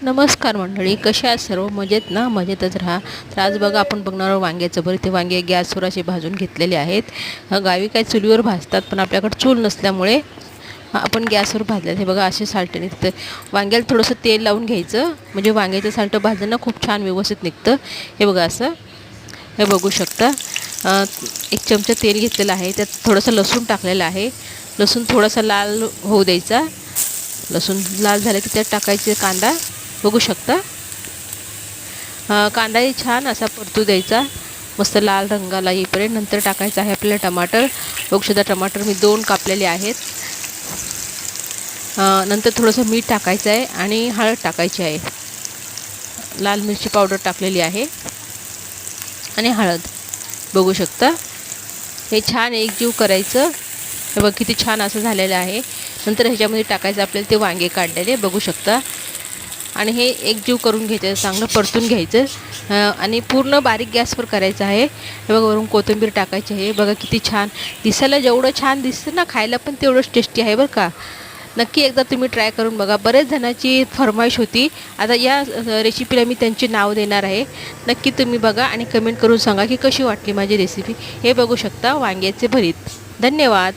नमस्कार मंडळी, कशा आहात सर्व? मजेत ना? मजेतच राहा. तर आज बघा आपण बघणार आहोत वांग्याचं भरीत. ते वांगे गॅसवर असे भाजून घेतलेले आहेत. गावी काय चुलीवर भाजतात, पण आपल्याकडे चूल नसल्यामुळे आपण गॅसवर भाजले. हे बघा असे साल्ट निघतं. वांग्याला थोडंसं तेल लावून घ्यायचं, म्हणजे वांग्याचं साल्ट भाजणं खूप छान व्यवस्थित निघतं. हे बघा असं, हे बघू शकता. एक चमचा तेल घेतलेलं आहे, त्यात थोडंसं लसूण टाकलेलं आहे. लसूण थोडासा लाल होऊ द्यायचा. लसूण लाल झालं की त्यात टाकायचे कांदा. बघू शकता, कांदाही छान असा परतू द्यायचा, मस्त लाल रंगाला येईपर्यंत. नंतर टाकायचं आहे आपल्याला टमाटर. बघू शकता, टमाटर मी 2 कापलेले आहेत. नंतर थोडंसं मीठ टाकायचं आहे आणि हळद टाकायची आहे. लाल मिरची पावडर टाकलेली आहे आणि हळद. बघू शकता, हे छान एकजीव करायचं. हे बघ किती छान असं झालेलं आहे. नंतर ह्याच्यामध्ये टाकायचं आपल्याला ते वांगे काढलेले. बघू शकता, आणि हे एकजीव करून घ्यायचं, चांगलं परतून घ्यायचं आणि पूर्ण बारीक गॅसवर करायचं आहे. हे बघा, वरून कोथिंबीर टाकायची आहे. बघा किती छान दिसायला, जेवढं छान दिसतं ना, खायला पण तेवढंच टेस्टी आहे बरं का. नक्की एकदा तुम्ही ट्राय करून बघा. बरेच जणांची फरमाईश होती. आता या रेसिपीला मी त्यांचे नाव देणार आहे. नक्की तुम्ही बघा आणि कमेंट करून सांगा की कशी वाटली माझी रेसिपी. हे बघू शकता वांग्याचे भरीत. धन्यवाद.